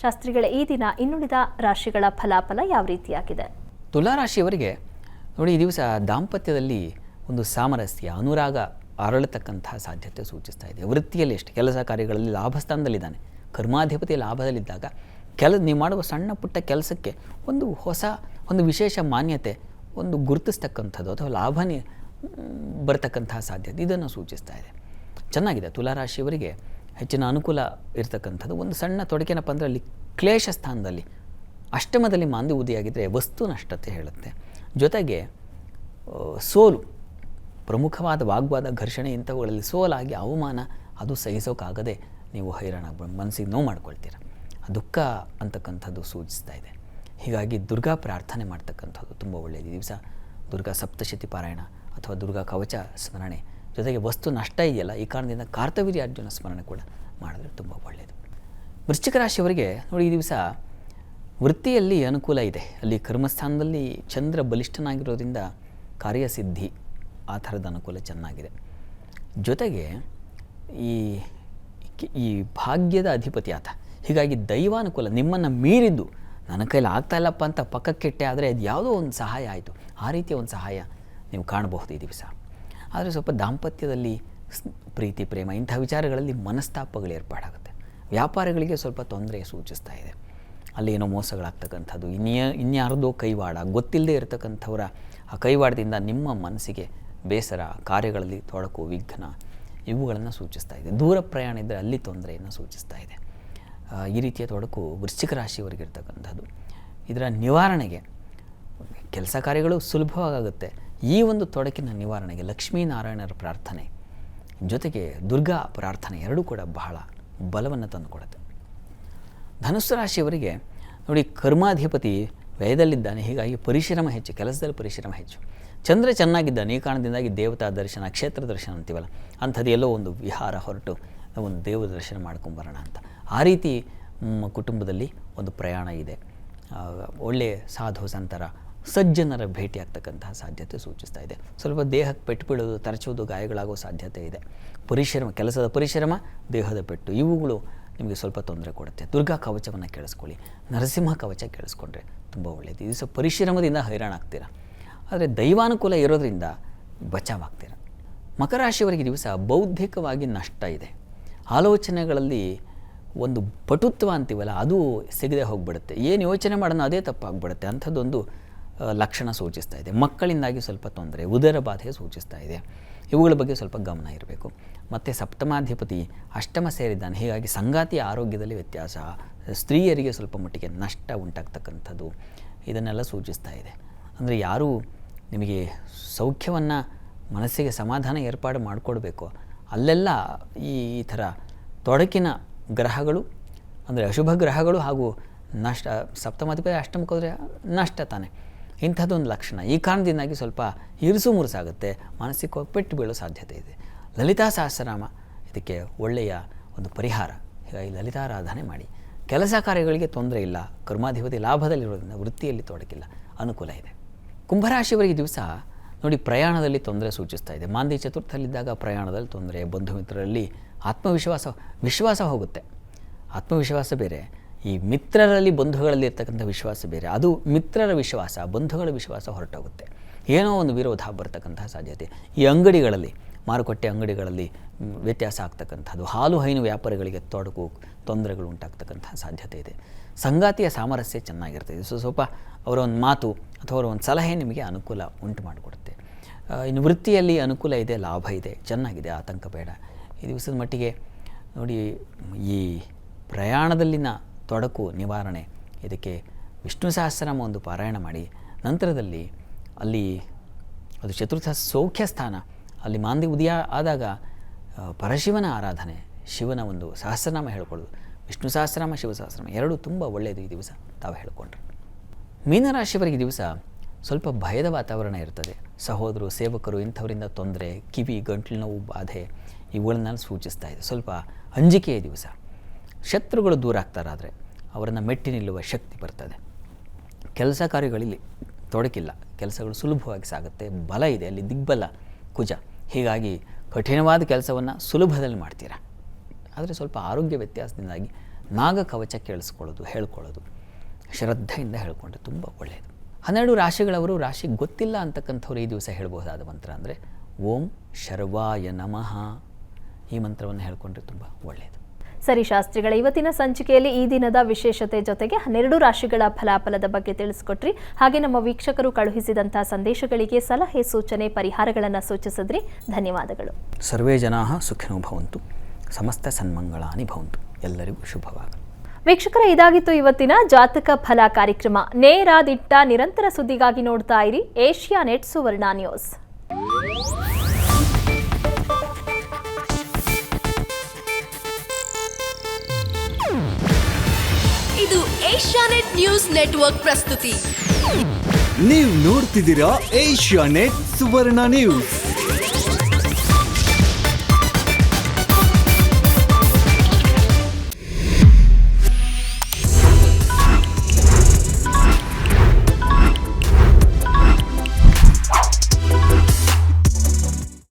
ಶಾಸ್ತ್ರಿಗಳ ಈ ದಿನ ಇನ್ನುಳಿದ ರಾಶಿಗಳ ಫಲಾಫಲ ಯಾವ ರೀತಿಯಾಗಿದೆ? ತುಲಾ ರಾಶಿಯವರಿಗೆ ನೋಡಿ, ಈ ದಿವಸ ದಾಂಪತ್ಯದಲ್ಲಿ ಒಂದು ಸಾಮರಸ್ಯ, ಅನುರಾಗ ಅರಳತಕ್ಕಂತಹ ಸಾಧ್ಯತೆ ಸೂಚಿಸ್ತಾ ಇದೆ. ವೃತ್ತಿಯಲ್ಲಿ ಎಷ್ಟು ಕೆಲಸ ಕಾರ್ಯಗಳಲ್ಲಿ ಲಾಭಸ್ಥಾನದಲ್ಲಿದ್ದಾನೆ. ಕರ್ಮಾಧಿಪತಿ ಲಾಭದಲ್ಲಿದ್ದಾಗ ನೀವು ಮಾಡುವ ಸಣ್ಣ ಪುಟ್ಟ ಕೆಲಸಕ್ಕೆ ಒಂದು ವಿಶೇಷ ಮಾನ್ಯತೆ, ಒಂದು ಗುರುತಿಸ್ತಕ್ಕಂಥದ್ದು ಅಥವಾ ಲಾಭನೇ ಬರ್ತಕ್ಕಂತಹ ಸಾಧ್ಯತೆ ಇದನ್ನು ಸೂಚಿಸ್ತಾ ಇದೆ. ಚೆನ್ನಾಗಿದೆ. ತುಲಾರಾಶಿಯವರಿಗೆ ಹೆಚ್ಚಿನ ಅನುಕೂಲ ಇರತಕ್ಕಂಥದ್ದು. ಒಂದು ಸಣ್ಣ ತೊಡಕೇನಪ್ಪ ಅಂದರೆ ಅಲ್ಲಿ ಕ್ಲೇಶ ಸ್ಥಾನದಲ್ಲಿ ಅಷ್ಟಮದಲ್ಲಿ ಮಾಂದಿ ಉದಿಯಾಗಿದ್ದರೆ ವಸ್ತು ನಷ್ಟತೆ ಹೇಳುತ್ತೆ. ಜೊತೆಗೆ ಸೋಲು, ಪ್ರಮುಖವಾದ ವಾಗ್ವಾದ, ಘರ್ಷಣೆ ಇಂಥವುಗಳಲ್ಲಿ ಸೋಲಾಗಿ ಅವಮಾನ ಅದು ಸಹಿಸೋಕ್ಕಾಗದೆ ನೀವು ಹೈರಾಣ ಮನಸ್ಸಿಗೆ ನೋವು ಮಾಡ್ಕೊಳ್ತೀರ. ದುಃಖ ಅಂತಕ್ಕಂಥದ್ದು ಸೂಚಿಸ್ತಾ ಇದೆ. ಹೀಗಾಗಿ ದುರ್ಗಾ ಪ್ರಾರ್ಥನೆ ಮಾಡ್ತಕ್ಕಂಥದ್ದು ತುಂಬ ಒಳ್ಳೆಯದು. ಈ ದಿವಸ ದುರ್ಗಾ ಸಪ್ತಶತಿ ಪಾರಾಯಣ ಅಥವಾ ದುರ್ಗಾ ಕವಚ ಸ್ಮರಣೆ, ಜೊತೆಗೆ ವಸ್ತು ನಷ್ಟ ಇದೆಯಲ್ಲ, ಈ ಕಾರಣದಿಂದ ಕಾರ್ತವೀರ್ಯಾರ್ಜುನ ಸ್ಮರಣೆ ಕೂಡ ಮಾಡಿದ್ರೆ ತುಂಬ ಒಳ್ಳೆಯದು. ವೃಶ್ಚಿಕ ರಾಶಿಯವರಿಗೆ ನೋಡಿ, ಈ ದಿವಸ ವೃತ್ತಿಯಲ್ಲಿ ಅನುಕೂಲ ಇದೆ. ಅಲ್ಲಿ ಕರ್ಮಸ್ಥಾನದಲ್ಲಿ ಚಂದ್ರ ಬಲಿಷ್ಠನಾಗಿರೋದ್ರಿಂದ ಕಾರ್ಯಸಿದ್ಧಿ ಆ ಥರದ ಅನುಕೂಲ ಚೆನ್ನಾಗಿದೆ. ಜೊತೆಗೆ ಈ ಭಾಗ್ಯದ ಅಧಿಪತಿ ಆತ. ಹೀಗಾಗಿ ದೈವಾನುಕೂಲ ನಿಮ್ಮನ್ನು ಮೀರಿದ್ದು ನನ್ನ ಕೈಲಿ ಆಗ್ತಾಯಿಲ್ಲಪ್ಪ ಅಂತ ಪಕ್ಕಕ್ಕೆಟ್ಟೆ ಆದರೆ ಅದು ಯಾವುದೋ ಒಂದು ಸಹಾಯ ಆಯಿತು. ಆ ರೀತಿಯ ಒಂದು ಸಹಾಯ ನೀವು ಕಾಣಬಹುದು ಈ ದಿವಸ. ಆದರೆ ಸ್ವಲ್ಪ ದಾಂಪತ್ಯದಲ್ಲಿ ಪ್ರೀತಿ, ಪ್ರೇಮ ಇಂಥ ವಿಚಾರಗಳಲ್ಲಿ ಮನಸ್ತಾಪಗಳು ಏರ್ಪಾಡಾಗುತ್ತೆ. ವ್ಯಾಪಾರಿಗಳಿಗೆ ಸ್ವಲ್ಪ ತೊಂದರೆ ಸೂಚಿಸ್ತಾ ಇದೆ. ಅಲ್ಲಿ ಏನೋ ಮೋಸಗಳಾಗ್ತಕ್ಕಂಥದ್ದು, ಇನ್ಯಾರದೋ ಕೈವಾಡ, ಗೊತ್ತಿಲ್ಲದೆ ಇರತಕ್ಕಂಥವರ ಆ ಕೈವಾಡದಿಂದ ನಿಮ್ಮ ಮನಸ್ಸಿಗೆ ಬೇಸರ, ಕಾರ್ಯಗಳಲ್ಲಿ ತೊಡಕು, ವಿಘ್ನ ಇವುಗಳನ್ನು ಸೂಚಿಸ್ತಾ ಇದೆ. ದೂರ ಪ್ರಯಾಣ ಇದ್ದರೆ ಅಲ್ಲಿ ತೊಂದರೆಯನ್ನು ಸೂಚಿಸ್ತಾ ಇದೆ. ಈ ರೀತಿಯ ತೊಡಕು ವೃಶ್ಚಿಕ ರಾಶಿಯವರಿಗಿರ್ತಕ್ಕಂಥದ್ದು. ಇದರ ನಿವಾರಣೆಗೆ ಕೆಲಸ ಕಾರ್ಯಗಳು ಸುಲಭವಾಗುತ್ತೆ. ಈ ಒಂದು ತೊಡಕಿನ ನಿವಾರಣೆಗೆ ಲಕ್ಷ್ಮೀನಾರಾಯಣರ ಪ್ರಾರ್ಥನೆ ಜೊತೆಗೆ ದುರ್ಗಾ ಪ್ರಾರ್ಥನೆ ಎರಡೂ ಕೂಡ ಬಹಳ ಬಲವನ್ನು ತಂದುಕೊಡುತ್ತೆ. ಧನುಸ್ಸು ರಾಶಿಯವರಿಗೆ ನೋಡಿ, ಕರ್ಮಾಧಿಪತಿ ವ್ಯಯದಲ್ಲಿದ್ದಾನೆ. ಹೀಗಾಗಿ ಪರಿಶ್ರಮ ಹೆಚ್ಚು, ಕೆಲಸದಲ್ಲಿ ಪರಿಶ್ರಮ ಹೆಚ್ಚು. ಚಂದ್ರ ಚೆನ್ನಾಗಿದ್ದಾನೆ. ಈ ಕಾರಣದಿಂದಾಗಿ ದೇವತಾ ದರ್ಶನ, ಕ್ಷೇತ್ರ ದರ್ಶನ ಅಂತೀವಲ್ಲ, ಅಂಥದ್ದು ಎಲ್ಲೋ ಒಂದು ವಿಹಾರ ಹೊರಟು ಒಂದು ದೇವ ದರ್ಶನ ಮಾಡ್ಕೊಂಬರೋಣ ಅಂತ. ಆ ರೀತಿ ಕುಟುಂಬದಲ್ಲಿ ಒಂದು ಪ್ರಯಾಣ ಇದೆ. ಒಳ್ಳೆಯ ಸಾಧು ಸಂತರ ಸಜ್ಜನರ ಭೇಟಿ ಆಗ್ತಕ್ಕಂತಹ ಸಾಧ್ಯತೆ ಸೂಚಿಸ್ತಾ ಇದೆ. ಸ್ವಲ್ಪ ದೇಹಕ್ಕೆ ಪೆಟ್ಟು ಬೀಳೋದು, ತರಚೋದು, ಗಾಯಗಳಾಗೋ ಸಾಧ್ಯತೆ ಇದೆ. ಪರಿಶ್ರಮ, ಕೆಲಸದ ಪರಿಶ್ರಮ, ದೇಹದ ಪೆಟ್ಟು ಇವುಗಳು ನಿಮಗೆ ಸ್ವಲ್ಪ ತೊಂದರೆ ಕೊಡುತ್ತೆ. ದುರ್ಗಾ ಕವಚವನ್ನು ಕೇಳಿಸ್ಕೊಳ್ಳಿ, ನರಸಿಂಹ ಕವಚ ಕೇಳಿಸ್ಕೊಂಡ್ರೆ ತುಂಬ ಒಳ್ಳೆಯದು. ಈ ದಿವಸ ಪರಿಶ್ರಮದಿಂದ ಹೈರಾಣ ಆಗ್ತೀರ, ಆದರೆ ದೈವಾನುಕೂಲ ಇರೋದರಿಂದ ಬಚಾವಾಗ್ತೀರ. ಮಕರ ರಾಶಿಯವರಿಗೆ ದಿವಸ ಬೌದ್ಧಿಕವಾಗಿ ನಷ್ಟ ಇದೆ. ಆಲೋಚನೆಗಳಲ್ಲಿ ಒಂದು ಪಟುತ್ವ ಅಂತೀವಲ್ಲ, ಅದು ಸಿಗದೆ ಹೋಗಿಬಿಡುತ್ತೆ. ಏನು ಯೋಚನೆ ಮಾಡೋಣ ಅದೇ ತಪ್ಪಾಗ್ಬಿಡುತ್ತೆ. ಅಂಥದ್ದೊಂದು ಲಕ್ಷಣ ಸೂಚಿಸ್ತಾ ಇದೆ. ಮಕ್ಕಳಿಂದಾಗಿ ಸ್ವಲ್ಪ ತೊಂದರೆ, ಉದರ ಬಾಧೆ ಸೂಚಿಸ್ತಾ ಇದೆ. ಇವುಗಳ ಬಗ್ಗೆ ಸ್ವಲ್ಪ ಗಮನ ಇರಬೇಕು. ಮತ್ತು ಸಪ್ತಮಾಧಿಪತಿ ಅಷ್ಟಮ ಸೇರಿದ್ದಾನೆ. ಹೀಗಾಗಿ ಸಂಗಾತಿಯ ಆರೋಗ್ಯದಲ್ಲಿ ವ್ಯತ್ಯಾಸ, ಸ್ತ್ರೀಯರಿಗೆ ಸ್ವಲ್ಪ ಮಟ್ಟಿಗೆ ನಷ್ಟ ಉಂಟಾಗ್ತಕ್ಕಂಥದ್ದು ಇದನ್ನೆಲ್ಲ ಸೂಚಿಸ್ತಾ ಇದೆ. ಅಂದರೆ ಯಾರೂ ನಿಮಗೆ ಸೌಖ್ಯವನ್ನು, ಮನಸ್ಸಿಗೆ ಸಮಾಧಾನ ಏರ್ಪಾಡು ಮಾಡಿಕೊಡ್ಬೇಕು, ಅಲ್ಲೆಲ್ಲ ಈ ಥರ ತೊಡಕಿನ ಗ್ರಹಗಳು ಅಂದರೆ ಅಶುಭ ಗ್ರಹಗಳು ಹಾಗೂ ನಷ್ಟ, ಸಪ್ತಮಾಧಿಪತಿ ಅಷ್ಟಮಕ್ಕೆ ಹೋದರೆ ನಷ್ಟ ತಾನೆ, ಇಂಥದ್ದೊಂದು ಲಕ್ಷಣ. ಈ ಕಾರಣದಿಂದಾಗಿ ಸ್ವಲ್ಪ ಇರುಸು ಮುರುಸಾಗುತ್ತೆ, ಮನಸ್ಸಿಗೆ ಪೆಟ್ಟು ಬೀಳೋ ಸಾಧ್ಯತೆ ಇದೆ. ಲಲಿತಾ ಸಹಸ್ರನಾಮ ಇದಕ್ಕೆ ಒಳ್ಳೆಯ ಒಂದು ಪರಿಹಾರ. ಹೀಗಾಗಿ ಲಲಿತಾರಾಧನೆ ಮಾಡಿ. ಕೆಲಸ ಕಾರ್ಯಗಳಿಗೆ ತೊಂದರೆ ಇಲ್ಲ. ಕರ್ಮಾಧಿಪತಿ ಲಾಭದಲ್ಲಿರೋದ್ರಿಂದ ವೃತ್ತಿಯಲ್ಲಿ ತೊಡಕಿಲ್ಲ, ಅನುಕೂಲ ಇದೆ. ಕುಂಭರಾಶಿಯವರಿಗೆ ದಿವಸ ನೋಡಿ, ಪ್ರಯಾಣದಲ್ಲಿ ತೊಂದರೆ ಸೂಚಿಸ್ತಾ ಇದೆ. ಮಾಂದಿ ಚತುರ್ಥದಲ್ಲಿದ್ದಾಗ ಪ್ರಯಾಣದಲ್ಲಿ ತೊಂದರೆ, ಬಂಧು ಮಿತ್ರರಲ್ಲಿ ವಿಶ್ವಾಸ ಹೋಗುತ್ತೆ. ಆತ್ಮವಿಶ್ವಾಸ ಬೇರೆ, ಈ ಮಿತ್ರರಲ್ಲಿ ಬಂಧುಗಳಲ್ಲಿ ಇರ್ತಕ್ಕಂಥ ವಿಶ್ವಾಸ ಬೇರೆ. ಅದು ಮಿತ್ರರ ವಿಶ್ವಾಸ, ಬಂಧುಗಳ ವಿಶ್ವಾಸ ಹೊರಟೋಗುತ್ತೆ. ಏನೋ ಒಂದು ವಿರೋಧ ಬರ್ತಕ್ಕಂತಹ ಸಾಧ್ಯತೆ. ಈ ಅಂಗಡಿಗಳಲ್ಲಿ, ಮಾರುಕಟ್ಟೆ ಅಂಗಡಿಗಳಲ್ಲಿ ವ್ಯತ್ಯಾಸ ಆಗ್ತಕ್ಕಂಥದ್ದು, ಹಾಲು ಹೈನು ವ್ಯಾಪಾರಿಗಳಿಗೆ ತೊಡಕು, ತೊಂದರೆಗಳು ಉಂಟಾಗ್ತಕ್ಕಂತಹ ಸಾಧ್ಯತೆ ಇದೆ. ಸಂಗಾತಿಯ ಸಾಮರಸ್ಯ ಚೆನ್ನಾಗಿರ್ತದೆ. ಸ್ವಲ್ಪ ಅವರ ಒಂದು ಮಾತು ಅಥವಾ ಅವರ ಒಂದು ಸಲಹೆ ನಿಮಗೆ ಅನುಕೂಲ ಉಂಟು ಮಾಡಿಕೊಡುತ್ತೆ. ಇನ್ನು ವೃತ್ತಿಯಲ್ಲಿ ಅನುಕೂಲ ಇದೆ, ಲಾಭ ಇದೆ, ಚೆನ್ನಾಗಿದೆ, ಆತಂಕ ಬೇಡ. ಈ ದಿವಸದ ಮಟ್ಟಿಗೆ ನೋಡಿ, ಈ ಪ್ರಯಾಣದಲ್ಲಿನ ತೊಡಕು ನಿವಾರಣೆ ಇದಕ್ಕೆ ವಿಷ್ಣು ಸಹಸ್ರನಾಮ ಒಂದು ಪಾರಾಯಣ ಮಾಡಿ. ನಂತರದಲ್ಲಿ ಅಲ್ಲಿ ಅದು ಚತುರ್ಥ ಸೌಖ್ಯ ಸ್ಥಾನ, ಅಲ್ಲಿ ಮಾಂದಿ ಉದಯ ಆದಾಗ ಪರಶಿವನ ಆರಾಧನೆ, ಶಿವನ ಒಂದು ಸಹಸ್ರನಾಮ ಹೇಳ್ಕೊಳ್ಳೋದು, ವಿಷ್ಣು ಸಹಸ್ರನಾಮ, ಶಿವ ಸಹಸ್ರನಾಮ ಎರಡೂ ತುಂಬ ಒಳ್ಳೆಯದು. ಈ ದಿವಸ ತಾವು ಹೇಳಿಕೊಂಡ್ರೆ. ಮೀನರಾಶಿಯವರಿಗೆ ದಿವಸ ಸ್ವಲ್ಪ ಭಯದ ವಾತಾವರಣ ಇರ್ತದೆ. ಸಹೋದರು, ಸೇವಕರು ಇಂಥವರಿಂದ ತೊಂದರೆ, ಕಿವಿ, ಗಂಟ್ಲು ನೋವು, ಬಾಧೆ ಇವುಗಳನ್ನ ಸೂಚಿಸ್ತಾ ಇದೆ. ಸ್ವಲ್ಪ ಅಂಜಿಕೆಯ ದಿವಸ. ಶತ್ರುಗಳು ದೂರ ಆಗ್ತಾರಾದರೆ ಅವರನ್ನು ಮೆಟ್ಟಿ ನಿಲ್ಲುವ ಶಕ್ತಿ ಬರ್ತದೆ. ಕೆಲಸ ಕಾರ್ಯಗಳಲ್ಲಿ ತೊಡಕಿಲ್ಲ, ಕೆಲಸಗಳು ಸುಲಭವಾಗಿ ಸಾಗುತ್ತೆ. ಬಲ ಇದೆ, ಅಲ್ಲಿ ದಿಗ್ಬಲ ಕುಜ. ಹೀಗಾಗಿ ಕಠಿಣವಾದ ಕೆಲಸವನ್ನು ಸುಲಭದಲ್ಲಿ ಮಾಡ್ತೀರಾ. ಆದರೆ ಸ್ವಲ್ಪ ಆರೋಗ್ಯ ವ್ಯತ್ಯಾಸದಿಂದಾಗಿ ನಾಗಕವಚ ಕೇಳಿಸ್ಕೊಳ್ಳೋದು, ಹೇಳ್ಕೊಳ್ಳೋದು, ಶ್ರದ್ಧೆಯಿಂದ ಹೇಳ್ಕೊಂಡ್ರೆ ತುಂಬ ಒಳ್ಳೆಯದು. 12 ರಾಶಿಗಳವರು ರಾಶಿ ಗೊತ್ತಿಲ್ಲ ಅಂತಕ್ಕಂಥವ್ರು ಈ ದಿವಸ ಹೇಳ್ಬಹುದಾದ ಮಂತ್ರ ಅಂದರೆ ಓಂ ಶರ್ವಾಯ ನಮಃ. ಈ ಮಂತ್ರವನ್ನು ಹೇಳ್ಕೊಂಡ್ರೆ ತುಂಬ ಒಳ್ಳೆಯದು. ಸರಿ ಶಾಸ್ತ್ರಿಗಳ, ಇವತ್ತಿನ ಸಂಚಿಕೆಯಲ್ಲಿ ಈ ದಿನದ ವಿಶೇಷತೆ ಜೊತೆಗೆ 12 ರಾಶಿಗಳ ಫಲಾಫಲದ ಬಗ್ಗೆ ತಿಳಿಸ್ಕೊಟ್ರಿ. ಹಾಗೆ ನಮ್ಮ ವೀಕ್ಷಕರು ಕಳುಹಿಸಿದಂತಹ ಸಂದೇಶಗಳಿಗೆ ಸಲಹೆ, ಸೂಚನೆ, ಪರಿಹಾರಗಳನ್ನು ಸೂಚಿಸಿದ್ರಿ. ಧನ್ಯವಾದಗಳು. ಸರ್ವೇ ಜನಾಃ ಸುಖಿನೋ ಭವಂತು, ಸಮಸ್ತ ಸನ್ಮಂಗಳಾನಿ ಭವಂತು. ಎಲ್ಲರಿಗೂ ಶುಭವಾಗಲಿ. ವೀಕ್ಷಕರ, ಇದಾಗಿತ್ತು ಇವತ್ತಿನ ಜಾತಕ ಫಲ ಕಾರ್ಯಕ್ರಮ. ನೇರ, ದಿಟ್ಟ, ನಿರಂತರ ಸುದ್ದಿಗಾಗಿ ನೋಡ್ತಾ ಇರಿ ಏಷ್ಯಾನೆಟ್ ಸುವರ್ಣ ನ್ಯೂಸ್. ಇದು ಏಷ್ಯಾನೆಟ್ ನ್ಯೂಸ್ ನೆಟ್ವರ್ಕ್ ಪ್ರಸ್ತುತಿ. ನೀವು ನೋಡ್ತಿದ್ದೀರಾ ಏಷ್ಯಾನೆಟ್ ಸುವರ್ಣ ನ್ಯೂಸ್.